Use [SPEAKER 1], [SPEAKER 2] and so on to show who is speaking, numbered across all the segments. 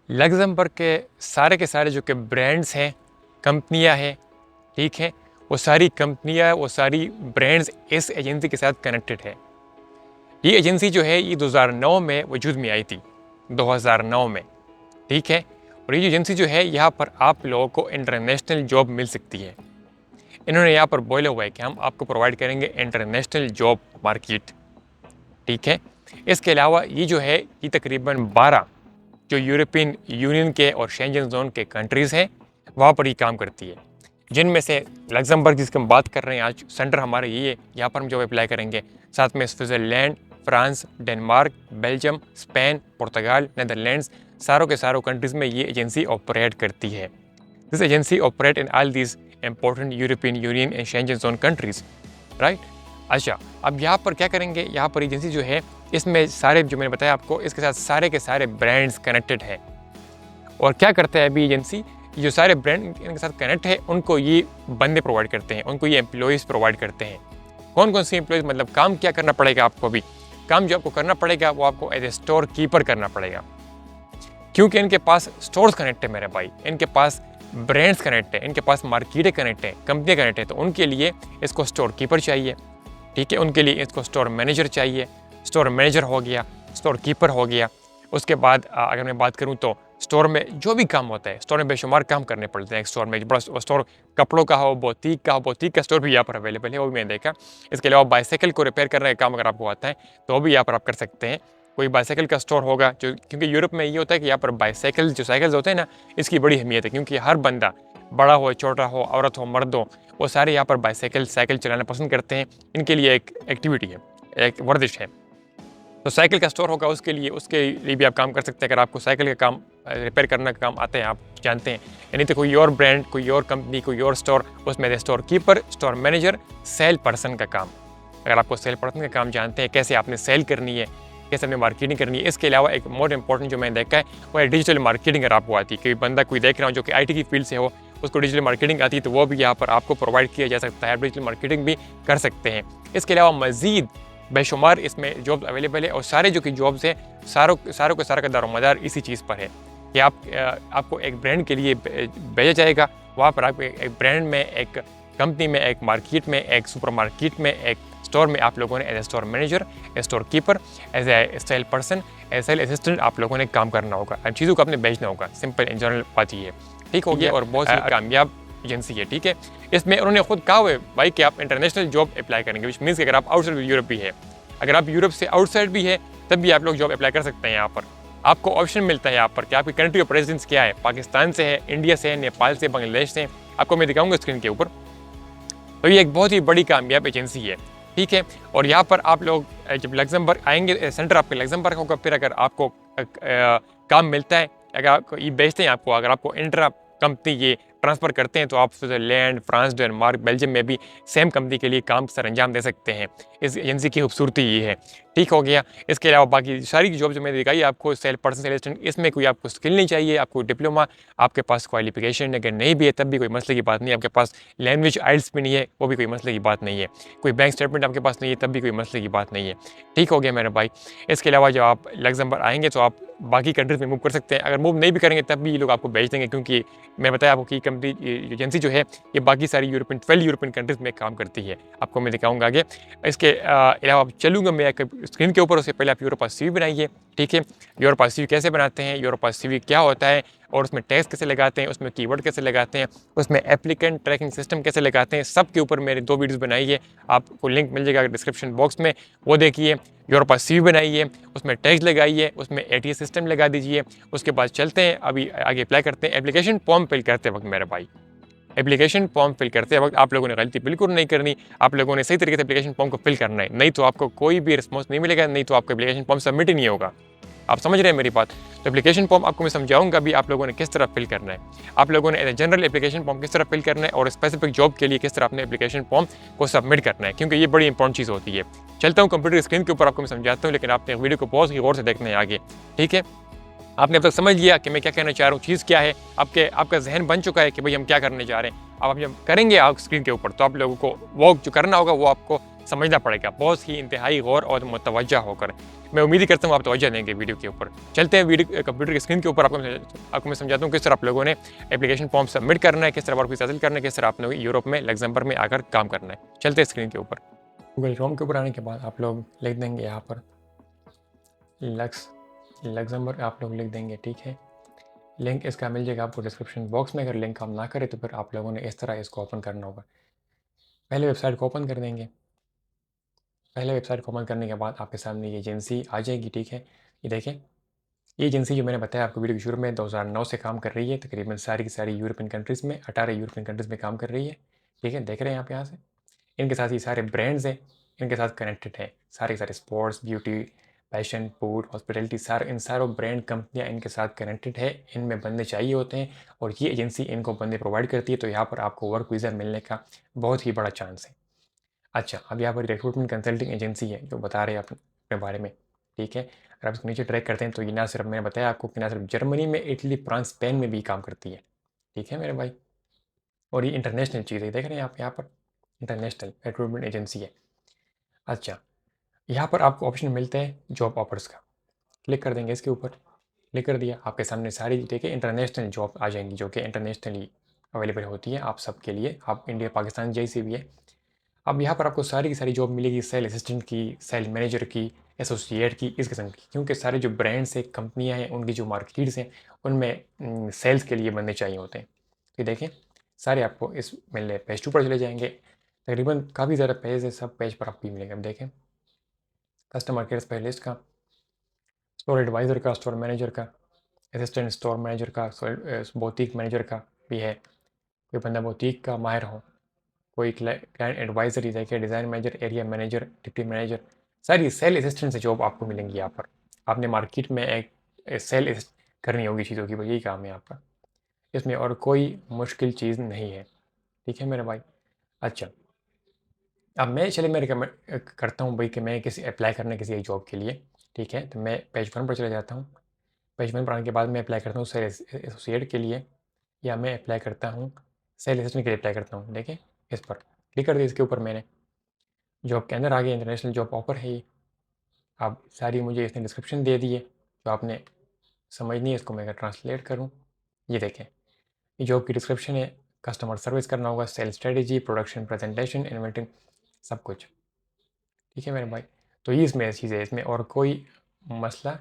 [SPEAKER 1] Luxembourg के सारे जो कि ब्रांड्स हैं, कंपनियां हैं, ठीक है, वो सारी कंपनियां, वो सारी ब्रांड्स इस एजेंसी के साथ कनेक्टेड है। ये एजेंसी जो है ये 2009 में वजूद में आई थी, 2009 में, ठीक है। और ये एजेंसी जो है यहाँ पर आप लोगों को इंटरनेशनल जॉब मिल सकती है। इन्होंने यहाँ पर बोला हुआ है कि हम आपको प्रोवाइड करेंगे इंटरनेशनल जॉब मार्केट, ठीक है। इसके अलावा ये जो है ये तकरीबन 12 जो यूरोपियन यूनियन के और शेंजन जोन के कंट्रीज़ हैं वहाँ पर ये काम करती है, जिनमें से लग्जमबर्ग जिसकी हम बात कर रहे हैं आज, सेंटर हमारा यही है, यहाँ पर हम जॉब अप्लाई करेंगे। साथ में Switzerland, France, Denmark, Belgium, Spain, पुर्तगाल, नीदरलैंड्स, सारों के सारों कंट्रीज़ में ये एजेंसी ऑपरेट करती है। This agency operate in all these important European Union and Schengen zone countries, right. अच्छा, अब यहाँ पर क्या करेंगे, यहाँ पर एजेंसी जो है इसमें सारे जो मैंने बताया आपको, इसके साथ सारे के सारे ब्रांड्स कनेक्टेड है। और क्या करता है अभी एजेंसी, जो सारे ब्रांड इनके साथ कनेक्ट है उनको ये बंदे प्रोवाइड करते हैं, उनको ये एम्प्लॉयज़ प्रोवाइड करते हैं। कौन कौन सी एम्प्लॉयज़, मतलब काम क्या करना पड़ेगा आपको, अभी काम जो आपको करना पड़ेगा वो आपको एज ए स्टोर कीपर करना पड़ेगा, क्योंकि इनके पास स्टोर्स कनेक्ट है मेरे भाई, इनके पास ब्रांड्स कनेक्ट है, इनके पास मार्केटें कनेक्ट है, कंपनियाँ कनेक्ट है। तो उनके लिए इसको स्टोर कीपर चाहिए, ठीक है, उनके लिए इसको स्टोर मैनेजर चाहिए। स्टोर मैनेजर हो गया, स्टोर कीपर हो गया। उसके बाद अगर मैं बात करूं तो स्टोर में जो भी काम होता है, स्टोर में बेशुमार काम करने पड़ते हैं। एक स्टोर में बड़ा स्टोर कपड़ों का हो, बोतीक का हो, बोतीक का स्टोर भी यहाँ पर अवेलेबल है, वो भी मैंने देखा। इसके अलावा बाईसाइकिल को रिपेयर करने का काम अगर आपको आता है तो वो भी यहाँ पर आप कर सकते हैं। कोई बाईसाइकिल का स्टोर होगा, जो क्योंकि यूरोप में ये होता है कि यहाँ पर बाईसाइकिल जो साइकिल्स होते हैं ना, इसकी बड़ी अहमियत है, क्योंकि हर बंदा, बड़ा हो, छोटा हो, औरत हो, मर्द हो, वो सारे यहाँ पर साइकिल चलाना पसंद करते हैं। इनके लिए एक एक्टिविटी है, एक वर्जिश है। तो साइकिल का स्टोर होगा, उसके लिए भी आप काम कर सकते हैं। अगर आपको साइकिल का काम रिपेयर करने का काम आता है, आप जानते हैं, यानी तो कोई और ब्रांड, कोई और कंपनी, कोई और स्टोर, उसमें store keeper, store manager, cell person का काम। अगर आपको सेल पर्सन का काम जानते हैं, कैसे आपने सेल करनी है, कैसे आपने मार्केटिंग करनी है। इसके अलावा एक मोस्ट इंपॉर्टेंट जो मैंने देखा है वो है डिजिटल मार्केटिंग। अगर आपको आती है, कोई बंदा कोई देख रहा हो जो कि IT की फील्ड से हो, उसको डिजिटल मार्केटिंग आती है, तो वो भी यहाँ पर आपको प्रोवाइड किया जा सकता है, आप डिजिटल मार्केटिंग भी कर सकते हैं। इसके अलावा मज़ीद बेशुमार इसमें जॉब्स अवेलेबल है, और सारे जो कि जॉब्स हैं सारों के सारा का दारोमदार इसी चीज़ पर है कि आपको एक ब्रांड के लिए भेजा जाएगा। वहाँ पर आप एक ब्रांड में, एक कंपनी में, एक मार्केट में, एक सुपर मार्केट में, एक स्टोर में आप लोगों ने as a store manager, as store keeper, as a sale person, as sale assistant आप लोगों ने काम करना होगा। अब चीज़ों को आपने बेचना होगा, सिंपल इन जनरल बात ये है, ठीक हो गया। और बहुत ही कामयाब एजेंसी है, ठीक है। इसमें उन्होंने खुद कहा हुआ है भाई कि आप इंटरनेशनल जॉब अप्लाई करेंगे, विच मीन्स कि अगर आप आउटसाइड यूरोप भी है, अगर आप यूरोप से आउटसाइड भी है, तब भी आप लोग जॉब अप्लाई कर सकते हैं। यहाँ पर आपको ऑप्शन मिलता है यहाँ पर कि आपकी कंट्री ऑफ रेजिडेंस क्या है, पाकिस्तान से है, इंडिया से है, नेपाल से, बांग्लादेश से, आपको मैं दिखाऊंगा स्क्रीन के ऊपर। तो ये एक बहुत ही बड़ी कामयाब एजेंसी है, ठीक है। और यहाँ पर आप लोग जब लग्जमबर्ग आएंगे, सेंटर आपके लग्जमबर्ग होगा, फिर अगर आपको काम मिलता है, अगर आपको ये बेचते हैं, आपको अगर आपको इंट्रा कंपनी ये ट्रांसफ़र करते हैं, तो आप स्विट्ज़रलैंड, फ्रांस, डेनमार्क, बेल्जियम में भी सेम कंपनी के लिए काम सर अंजाम दे सकते हैं। इस एजेंसी की खूबसूरती ये है, ठीक हो गया। इसके अलावा बाकी सारी जॉब जो मैंने दिखाई आपको, सेल पर्सन, सेल असिस्टेंट, इसमें कोई आपको स्किल नहीं चाहिए, आपको डिप्लोमा, आपके पास क्वालिफिकेशन अगर नहीं भी है तब भी कोई मसले की बात नहीं है, आपके पास लैंग्वेज आइल्स भी नहीं है, वो भी कोई मसले की बात नहीं है, कोई बैंक स्टेटमेंट आपके पास नहीं है तब भी कोई मसले की बात नहीं है, ठीक हो गया मेरे भाई। इसके अलावा जब आप लग्जमबर्ग आएंगे तो आप बाकी कंट्रीज में मूव कर सकते हैं। अगर मूव नहीं भी करेंगे तब भी ये लोग आपको भेज देंगे, क्योंकि मैं बताया आपको कि कंपनी एजेंसी जो है ये बाकी सारी 12 यूरोपियन कंट्रीज़ में काम करती है, आपको मैं दिखाऊंगा आगे। इसके अलावा अब चलूँगा मैं स्क्रीन के ऊपर, उससे पहले आप यूरोपास CV बनाइए, ठीक है। यूरोपास CV कैसे बनाते हैं, यूरोपास CV क्या होता है, और उसमें टैक्स कैसे लगाते हैं, उसमें कीवर्ड कैसे लगाते हैं, उसमें एप्लीकेंट ट्रैकिंग सिस्टम कैसे लगाते हैं, सब के ऊपर मेरे 2 वीडियोस बनाई है, आपको लिंक मिल जाएगा डिस्क्रिप्शन बॉक्स में, वो देखिए। यूरोपास CV बनाइए, उसमें टैक्स लगाइए, उसमें ATS सिस्टम लगा दीजिए। उसके बाद चलते हैं अभी आगे अप्लाई करते हैं। एप्लीकेशन फॉर्म फिल करते वक्त मेरे भाई, एप्लीकेशन फॉर्म फिल करते वक्त आप लोगों ने गलती बिल्कुल नहीं करनी, आप लोगों ने सही तरीके से एप्लीकेशन फॉर्म को फिल करना है, नहीं तो आपको कोई भी रिस्पॉन्स नहीं मिलेगा, नहीं तो आपका एप्लीकेशन फॉर्म सबमिट ही नहीं होगा। आप समझ रहे हैं मेरी बात। तो एप्लीकेशन फॉर्म आपको मैं समझाऊंगा भी आप लोगों ने किस तरह फिल करना है, आप लोगों ने जनरल एप्लीकेशन फॉर्म किस तरह फिल करना है, और स्पेसिफिक जॉब के लिए किस तरह अपने एप्लीकेशन फॉर्म को सबमिट करना है, क्योंकि ये बड़ी इंपॉर्टेंट चीज़ होती है। चलता हूँ कंप्यूटर स्क्रीन के ऊपर, आपको मैं समझाता हूँ, लेकिन आपने वीडियो को बहुत ही गौर से देखना है आगे, ठीक है। आपने अब तक समझ लिया कि मैं क्या कहना चाह रहा हूँ, चीज़ क्या है, आपका जहन बन चुका है कि भाई हम क्या करने जा रहे हैं। अब जब करेंगे आप स्क्रीन के ऊपर, तो आप लोगों को वो जो करना होगा वो आपको समझना पड़ेगा बहुत ही इंतहाई गौर और मुतवज्जा होकर। मैं उम्मीद ही करता हूँ आप तवज्जो देंगे वीडियो के ऊपर। चलते हैं वीडियो कंप्यूटर की स्क्रीन के ऊपर, आपको मैं समझाता हूँ किस तरह आप लोगों ने एप्लीकेशन फॉर्म सबमिट करना है, किस तरह वर्क वीज़ा हासिल करना है, किस तरह आप लोग यूरोप में लग्जमबर्ग में आकर काम करना है। चलते हैं स्क्रीन के ऊपर। गूगल क्रोम के ऊपर आने के बाद आप लोग लिख देंगे यहाँ पर लग्जमबर्ग आप लोग लिख देंगे, ठीक है। लिंक इसका मिल जाएगा आपको डिस्क्रिप्शन बॉक्स में। अगर लिंक काम ना करे तो फिर आप लोगों ने इस तरह इसको ओपन करना होगा। पहले वेबसाइट को ओपन कर देंगे। पहले वेबसाइट को ओपन करने के बाद आपके सामने ये एजेंसी आ जाएगी, ठीक है। ये देखें, ये एजेंसी जो मैंने बताया आपको वीडियो के शुरू में 2009 से काम कर रही है, तकरीबन सारी की सारी यूरोपियन कंट्रीज़ में 18 यूरोपियन कंट्रीज़ में काम कर रही है, ठीक है। देख रहे हैं आप यहाँ से। इनके साथ ये सारे ब्रांड्स हैं, इनके साथ कनेक्टेड है सारे के सारे sports, beauty, fashion, food, hospitality, सारे इन सारों ब्रांड कंपनियां इनके साथ कनेक्टेड है। इनमें बंदे चाहिए होते हैं और ये एजेंसी इनको बंदे प्रोवाइड करती है, तो यहाँ पर आपको वर्क वीज़ा मिलने का बहुत ही बड़ा चांस है। अच्छा, अब यहाँ पर रिक्रूटमेंट कंसल्टिंग एजेंसी है जो बता रहे हैं अपने बारे में, ठीक है। अगर आप इसको नीचे ट्रैक करते हैं तो ये ना सिर्फ मैंने बताया आपको कि ना सिर्फ जर्मनी में, इटली, फ्रांस, स्पेन में भी काम करती है, ठीक है मेरे भाई। और ये इंटरनेशनल चीज़ है, देख रहे हैं आप यहाँ पर इंटरनेशनल रिक्रूटमेंट एजेंसी है। अच्छा, यहाँ पर आपको ऑप्शन मिलता है जॉब ऑफर्स का, क्लिक कर देंगे इसके ऊपर। क्लिक कर दिया, आपके सामने सारी देखिए इंटरनेशनल जॉब आ जाएंगी जो कि इंटरनेशनली अवेलेबल होती है आप सबके लिए, आप इंडिया पाकिस्तान जैसी भी है। अब यहाँ पर आपको सारी की सारी जॉब मिलेगी, सेल असिस्टेंट की, सेल मैनेजर की, एसोसिएट की, इस किस्म की, क्योंकि सारे जो ब्रांड्स हैं, कंपनियाँ हैं, उनकी जो मार्केट्स हैं, उनमें सेल्स के लिए बंदे चाहिए होते हैं। तो देखें, सारे आपको इस मिलने पेज 2 पर चले जाएंगे। तकरीबन काफ़ी ज़्यादा पेज है, सब पेज पर आपको मिलेंगे। अब देखें, कस्टमर केयर स्पेशलिस्ट का, स्टोर एडवाइज़र का, स्टोर मैनेजर का, असिस्टेंट स्टोर मैनेजर का, बुटीक मैनेजर का भी है। कोई बंदा बुटीक का माहिर हो, कोई क्लाइंट एडवाइजर, देखिए design manager, area manager, deputy manager, सारी सेल असिस्टेंट से जॉब आपको मिलेंगी। यहाँ पर आपने मार्केट में एक सेल करनी होगी चीज़ों की, भाई यही काम है आपका, इसमें और कोई मुश्किल चीज़ नहीं है, ठीक है मेरे भाई। अच्छा, अब मैं चले मैं रिकमेंड करता हूँ भाई कि मैं किसी अप्लाई करना किसी एक जॉब के लिए, ठीक है। तो मैं पेज 1 पर चले जाता हूँ। पेज 1 पर आने के बाद मैं अप्लाई करता हूँ सेल एसोसिएट के लिए, या मैं अप्लाई करता हूँ सेल असिस्टेंट के लिए अप्लाई करता हूँ। देखें, इस पर क्लिक कर दिया, इसके ऊपर मैंने जॉब के अंदर आ गया, इंटरनेशनल जॉब ऑफर है ये। अब सारी मुझे इसने डिस्क्रिप्शन दे दी है जो आपने समझनी है। इसको मैं अगर ट्रांसलेट करूँ, ये देखें, ये जॉब की डिस्क्रिप्शन है। कस्टमर सर्विस करना होगा, sale strategy, production, presentation, inventing, सब कुछ, ठीक है मेरे भाई। तो ये इसमें चीज़ है, इसमें और कोई मसला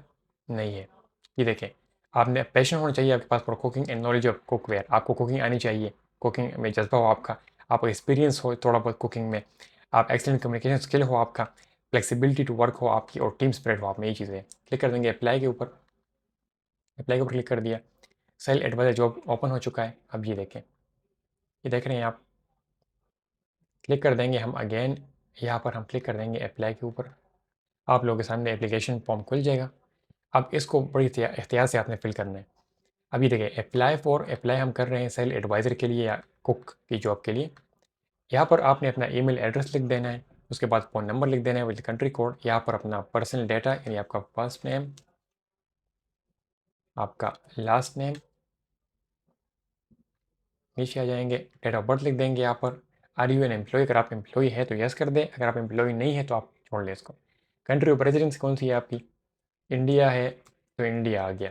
[SPEAKER 1] नहीं है। ये देखें, आपने पैशन होना चाहिए आपके पास for cooking and knowledge of cookware, आपको कुकिंग आनी चाहिए, कुकिंग में जज्बा हो आपका, आपका एक्सपीरियंस हो थोड़ा बहुत कुकिंग में, आप एक्सेलेंट कम्युनिकेशन स्किल हो आपका, फ्लेक्सिबिलिटी टू वर्क हो आपकी, और टीम स्पिरिट हो आप में, ये चीज़ें क्लिक कर देंगे अप्लाई के ऊपर। अप्लाई के ऊपर क्लिक कर दिया, सेल एडवाइजर जॉब ओपन हो चुका है। अब ये देखें, ये देख रहे हैं आप, क्लिक कर देंगे हम अगेन, यहाँ पर हम क्लिक कर देंगे अप्लाई के ऊपर। आप लोगों के सामने एप्लीकेशन फॉर्म खुल जाएगा। अब इसको बड़ी एहतियात से आपने फिल करना है। अब ये देखिए, अप्लाई हम कर रहे हैं सेल एडवाइज़र के लिए या कुक की जॉब के लिए। यहाँ पर आपने अपना ईमेल एड्रेस लिख देना है, उसके बाद फ़ोन नंबर लिख देना है विद कंट्री कोड। यहाँ पर अपना पर्सनल डेटा, यानी आपका फर्स्ट नेम, आपका लास्ट नेम, नीचे आ जाएंगे, डेट ऑफ बर्थ लिख देंगे। यहाँ पर आर यू एन एम्प्लॉय, अगर आप एम्प्लॉय है तो यस कर दें, अगर आप एम्प्लॉय नहीं है तो आप छोड़ लें इसको। कंट्री ऑफ रेजिडेंस कौन सी है आपकी, इंडिया है तो इंडिया आ गया,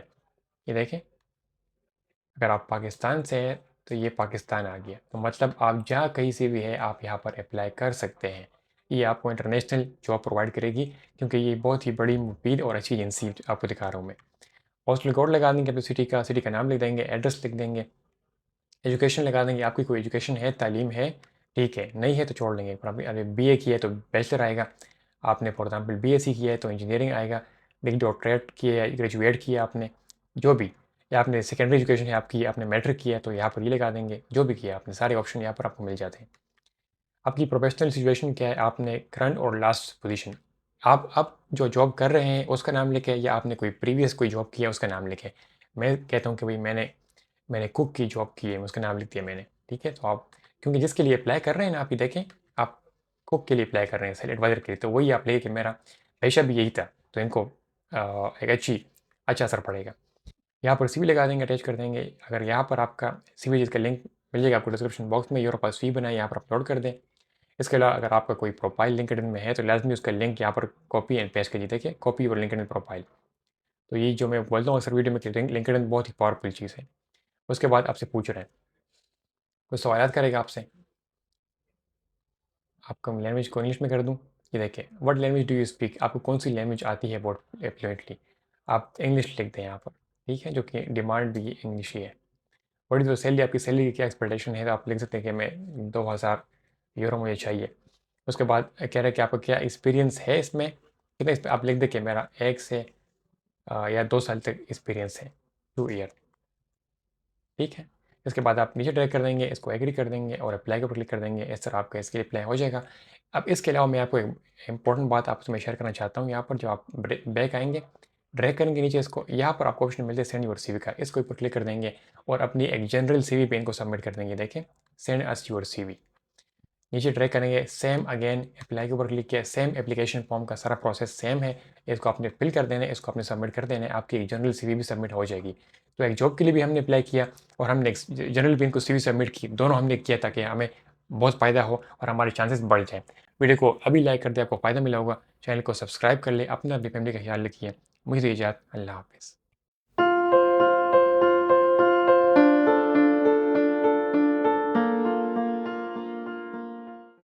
[SPEAKER 1] ये देखें। अगर आप पाकिस्तान से हैं तो ये पाकिस्तान आ गया। तो मतलब आप जहाँ कहीं से भी है आप यहाँ पर अप्लाई कर सकते हैं। ये आपको इंटरनेशनल जॉब प्रोवाइड करेगी, क्योंकि ये बहुत ही बड़ी मुफीद और अच्छी एजेंसी आपको दिखा रहा हूँ मैं। पोस्टल कोड लगा देंगे अपनी सिटी का नाम लिख देंगे, एड्रेस लिख देंगे, एजुकेशन लगा देंगे, आपकी कोई एजुकेशन है, तालीम है, ठीक है, नहीं है तो छोड़ देंगे। पर आपने BA किया है तो बैचलर आएगा, आपने फॉर एग्जाम्पल BSc किया है तो इंजीनियरिंग आएगा, डिग्री डॉक्टरेट किया है, ग्रेजुएट किया आपने, जो भी, या आपने सेकेंडरी एजुकेशन है आपकी, आपने मैट्रिक किया है तो यहाँ पर ये लगा देंगे, जो भी किया आपने, सारे ऑप्शन यहाँ पर आपको मिल जाते हैं। आपकी प्रोफेशनल सिचुएशन क्या है, आपने करंट और लास्ट पोजीशन, आप जो जॉब कर रहे हैं उसका नाम लिखें, या आपने कोई प्रीवियस कोई जॉब किया उसका नाम लिखें। मैं कहता हूँ कि भाई मैंने मैंने कुक की जॉब की है, उसका नाम लिख दिया मैंने, ठीक है। तो आप, क्योंकि जिसके लिए अप्लाई कर रहे हैं ना, आप ये देखें, आप कुक के लिए अप्लाई कर रहे हैं सेल एडवाइज़र के लिए, तो वही आप लें कि मेरा पेशा भी यही था, तो इनको एक अच्छा असर पड़ेगा। यहाँ पर CV लगा देंगे, अटैच कर देंगे। अगर यहाँ पर आपका CV जिसका लिंक मिल जाएगा आपको डिस्क्रिप्शन बॉक्स में, योर पास वी बनाए, यहाँ पर अपलोड कर दें। इसके अलावा अगर आपका कोई प्रोफाइल लिंक्डइन में है तो लाजमी उसका लिंक यहाँ पर कॉपी एंड पेस्ट कीजिए। देखिए, कॉपी योर लिंक्डइन प्रोफाइल। तो ये जो मैं बोलता हूँ अक्सर वीडियो में कि लिंक्डइन बहुत ही पावरफुल चीज़ है। उसके बाद आपसे पूछ रहे हैं, कोई सवाल करेगा आपसे, आपको लैंग्वेज को इंग्लिश में कर दूँ? ये देखिए, what language do you speak, आपको कौन सी लैंग्वेज आती है बहुत फ्लुएंटली? आप इंग्लिश लिख दें यहाँ पर, ठीक है, जो कि डिमांड भी इंग्लिश ही है। व्हाट इज़ योर सैलरी, आपकी सैलरी की क्या एक्सपेक्टेशन है, तो आप लिख सकते हैं कि मैं 2000 यूरो मुझे चाहिए। उसके बाद कह रहे हैं कि आपका क्या एक्सपीरियंस है इसमें, कितना आप लिख दें कि मेरा 1 से या 2 साल तक एक्सपीरियंस है, 2 ईयर, ठीक है। इसके बाद आप नीचे ड्रैग कर देंगे, इसको एग्री कर देंगे और अप्लाई के ऊपर क्लिक कर देंगे। इस तरह आपका इसके लिए अप्लाई हो जाएगा। अब इसके अलावा मैं आपको एक इंपॉर्टेंट बात आपसे मैं शेयर करना चाहता हूँ। यहाँ पर जब आप बैक आएंगे, ड्रैग करेंगे नीचे इसको, यहाँ पर आपको ऑप्शन मिलता है सेंड योर सीवी का, इसको ऊपर क्लिक कर देंगे और अपनी एक जनरल सीवी पे इनको सबमिट कर देंगे। देखें, सेंड अस योर सीवी, नीचे ट्रैक करेंगे, सेम अगेन अप्लाई के ऊपर क्लिक किया, सेम एप्लीकेशन फॉर्म का सारा प्रोसेस सेम है। इसको आपने फिल कर देना है, इसको आपने सबमिट कर देना है, आपकी एक जनरल सीवी भी सबमिट हो जाएगी। तो एक जॉब के लिए भी हमने अप्लाई किया और हमने जनरल भी इनको सीवी सबमिट की, दोनों हमने किया ताकि हमें बहुत फ़ायदा हो और हमारे चांसेस बढ़ जाए। वीडियो को अभी लाइक कर दे, आपको फ़ायदा मिला होगा। चैनल को सब्सक्राइब कर ले, अपना अपनी फैमिली का ख्याल रखिए। मुझे इजाज़त, अल्लाह हाफिज़।